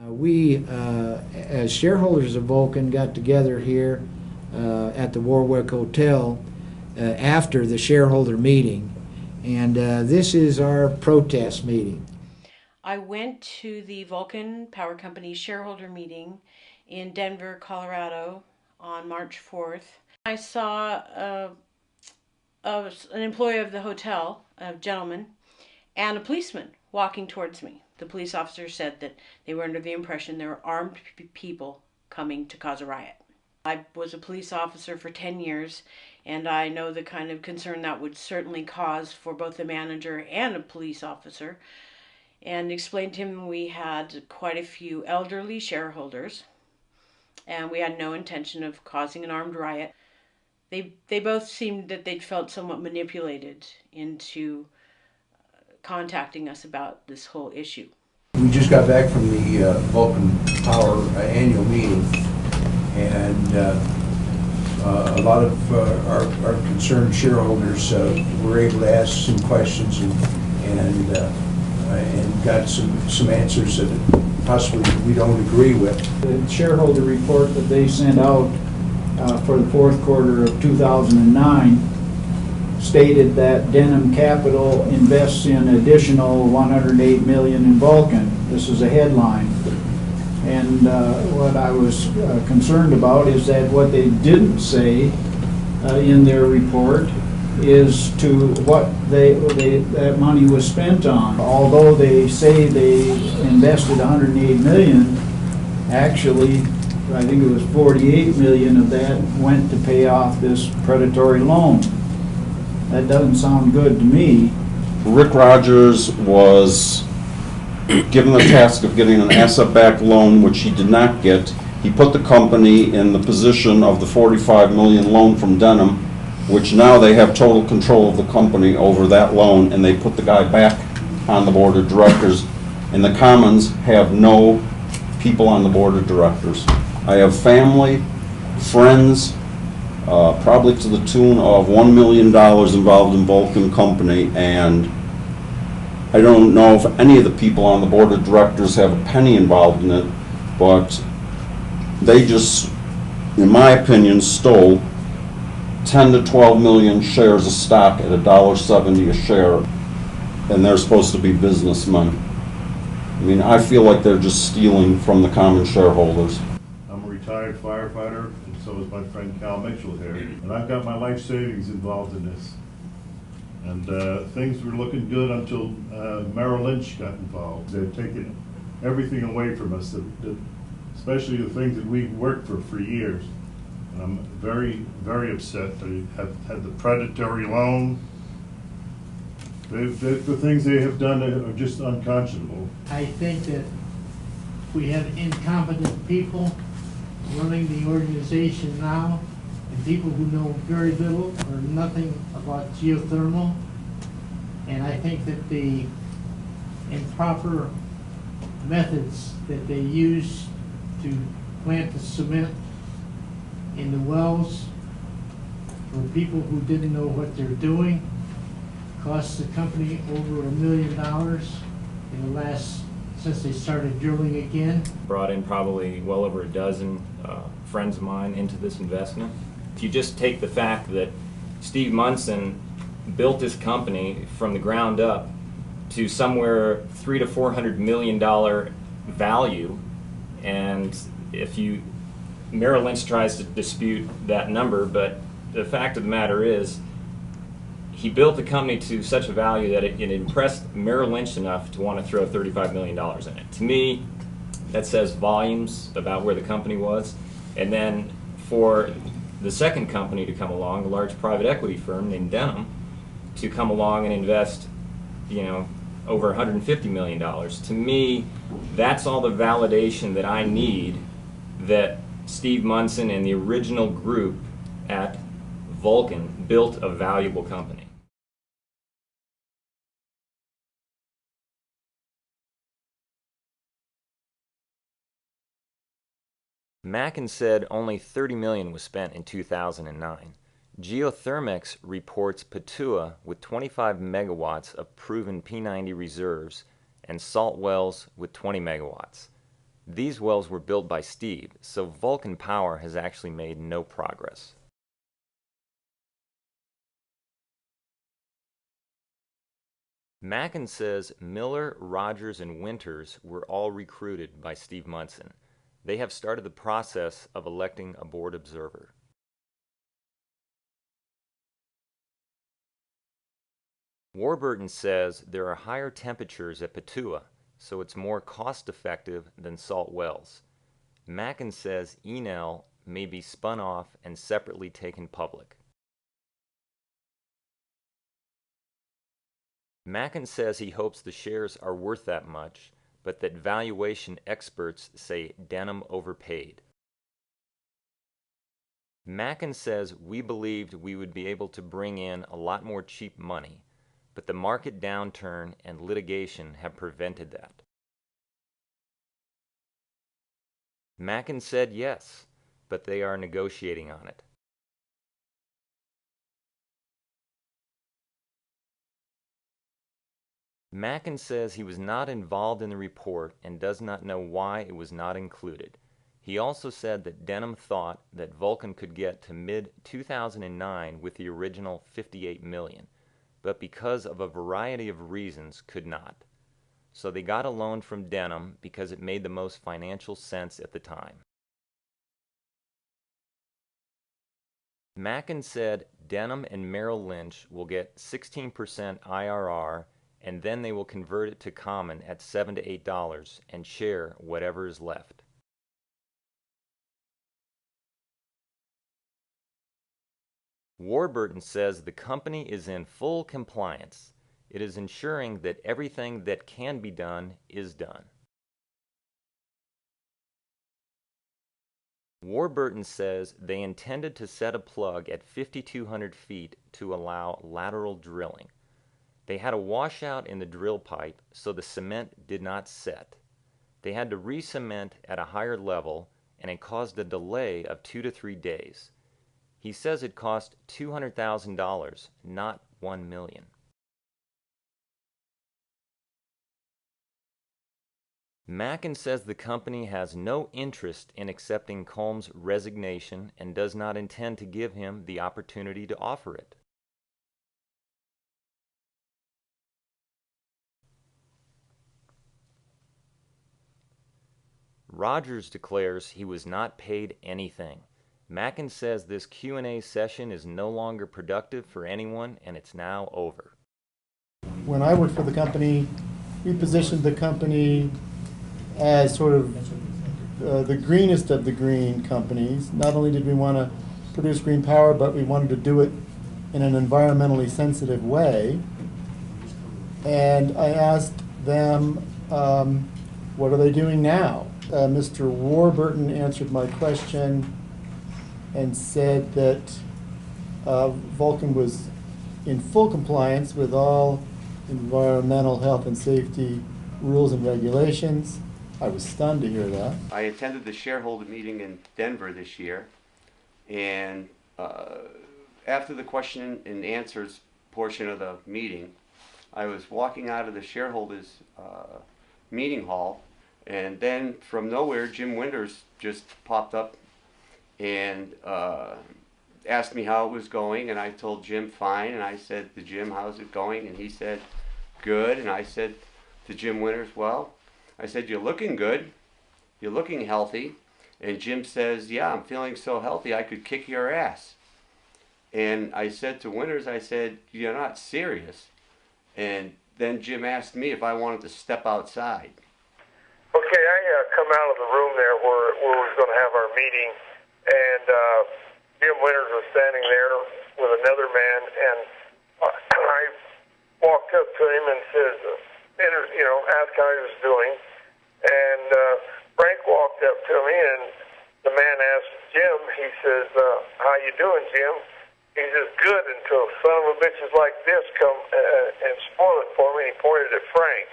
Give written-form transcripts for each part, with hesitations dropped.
We, as shareholders of Vulcan, got together here at the Warwick Hotel after the shareholder meeting, and this is our protest meeting. I went to the Vulcan Power Company shareholder meeting in Denver, Colorado on March 4th. I saw an employee of the hotel, a gentleman, and a policeman walking towards me. The police officer said that they were under the impression there were armed people coming to cause a riot. I was a police officer for 10 years, and I know the kind of concern that would certainly cause for both the manager and a police officer, and explained to him we had quite a few elderly shareholders, and we had no intention of causing an armed riot. They both seemed that they'd felt somewhat manipulated into contacting us about this whole issue. We just got back from the Vulcan Power annual meeting, and a lot of our concerned shareholders were able to ask some questions and got some answers that possibly we don't agree with. The shareholder report that they sent out for the fourth quarter of 2009 stated that Denham Capital invests in additional $108 million in Vulcan. This is a headline. And what I was concerned about is that what they didn't say in their report is to what that money was spent on. Although they say they invested $108 million, actually I think it was $48 million of that went to pay off this predatory loan. That doesn't sound good to me. Rick Rogers was given the task of getting an asset-backed loan, which he did not get. He put the company in the position of the $45 million loan from Denham, which now they have total control of the company over that loan, and they put the guy back on the board of directors. And the Commons have no people on the board of directors. I have family, friends, probably to the tune of $1 million involved in Vulcan Company, and I don't know if any of the people on the board of directors have a penny involved in it, but they just, in my opinion, stole 10 to 12 million shares of stock at $1.70 a share, and they're supposed to be businessmen. I mean, I feel like they're just stealing from the common shareholders. I'm a retired firefighter, and so is my friend Cal Mitchell here, and I've got my life savings involved in this. And things were looking good until Merrill Lynch got involved. They've taken everything away from us, especially the things that we've worked for years. And I'm very, very upset. They have had the predatory loan. The things they have done are just unconscionable. I think that we have incompetent people running the organization now, and people who know very little or nothing about geothermal. And I think that the improper methods that they use to plant the cement in the wells for people who didn't know what they're doing cost the company over $1 million in the last, since they started drilling again. Brought in probably well over a dozen friends of mine into this investment. If you just take the fact that Steve Munson built this company from the ground up to somewhere $300 to $400 million value, and if you, Merrill Lynch tries to dispute that number, but the fact of the matter is he built the company to such a value that it impressed Merrill Lynch enough to want to throw $35 million in it. To me, that says volumes about where the company was. And then for the second company to come along, a large private equity firm named Denham, to come along and invest, you know, over $150 million. To me, that's all the validation that I need that Steve Munson and the original group at Vulcan built a valuable company. Mackin said only $30 million was spent in 2009. Geothermics reports Patua with 25 megawatts of proven P90 reserves and Salt Wells with 20 megawatts. These wells were built by Steve, so Vulcan Power has actually made no progress. Mackin says Miller, Rogers, and Winters were all recruited by Steve Munson. They have started the process of electing a board observer. Warburton says there are higher temperatures at Patua, so it's more cost-effective than salt wells. Mackin says Enel may be spun off and separately taken public. Mackin says he hopes the shares are worth that much, but that valuation experts say Denham overpaid. Mackin says we believed we would be able to bring in a lot more cheap money, but the market downturn and litigation have prevented that. Mackin said yes, but they are negotiating on it. Mackin says he was not involved in the report and does not know why it was not included. He also said that Denham thought that Vulcan could get to mid-2009 with the original $58 million, but because of a variety of reasons could not. So they got a loan from Denham because it made the most financial sense at the time. Mackin said Denham and Merrill Lynch will get 16% IRR, and then they will convert it to common at $7 to $8 and share whatever is left. Warburton says the company is in full compliance. It is ensuring that everything that can be done is done. Warburton says they intended to set a plug at 5,200 feet to allow lateral drilling. They had a washout in the drill pipe, so the cement did not set. They had to re-cement at a higher level, and it caused a delay of 2 to 3 days. He says it cost $200,000, not $1 million. Mackin says the company has no interest in accepting Combs' resignation and does not intend to give him the opportunity to offer it. Rogers declares he was not paid anything. Mackin says this Q&A session is no longer productive for anyone and it's now over. When I worked for the company, we positioned the company as sort of the greenest of the green companies. Not only did we want to produce green power, but we wanted to do it in an environmentally sensitive way. And I asked them, what are they doing now? Mr. Warburton answered my question and said that Vulcan was in full compliance with all environmental health and safety rules and regulations. I was stunned to hear that. I attended the shareholder meeting in Denver this year, and after the question and answers portion of the meeting, I was walking out of the shareholders meeting hall, and then from nowhere Jim Winters just popped up and asked me how it was going, and I told Jim fine, and I said to Jim, how's it going? And he said good, and I said to Jim Winters, well, I said, you're looking good, you're looking healthy. And Jim says, yeah, I'm feeling so healthy I could kick your ass. And I said to Winters, I said, you're not serious. And then Jim asked me if I wanted to step outside. Okay, I come out of the room there where we was going to have our meeting, and Jim Winters was standing there with another man, and I walked up to him and said, asked how he was doing. And Frank walked up to me, and the man asked Jim, he says, how you doing, Jim? He says, good, until son of a bitches like this come and spoil it for me. And he pointed at Frank.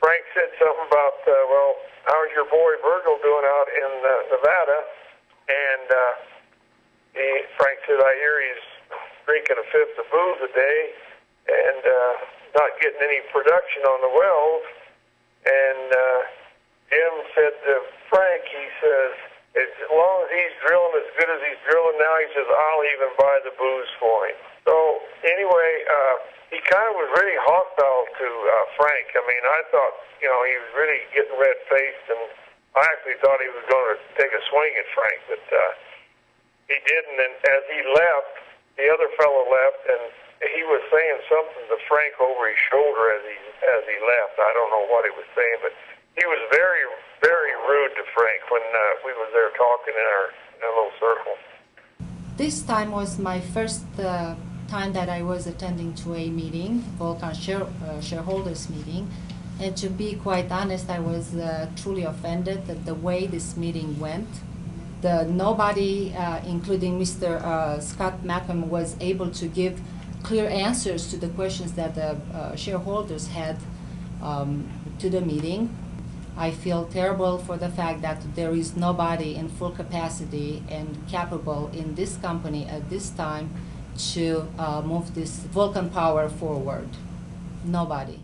Frank said something about, well, how's your boy Virgil doing out in Nevada? And Frank said, I hear he's drinking a fifth of booze a day and not getting any production on the wells. And Jim said to says, as long as he's drilling as good as he's drilling now, he says, I'll even buy the booze for him. So anyway, he kind of was really hostile to Frank. I mean, I thought, he was really getting red-faced, and I actually thought he was going to take a swing at Frank, but he didn't. And as he left, the other fellow left, and he was saying something to Frank over his shoulder as he left. I don't know what he was saying, but he was very, very rude to Frank when we was there talking in our little circle. This time was my first time that I was attending to a meeting, VULCAN shareholders meeting, and to be quite honest, I was truly offended at the way this meeting went. Nobody, including Mr. Scott Mackham, was able to give clear answers to the questions that the shareholders had to the meeting. I feel terrible for the fact that there is nobody in full capacity and capable in this company at this time to move this VULCAN Power forward. Nobody.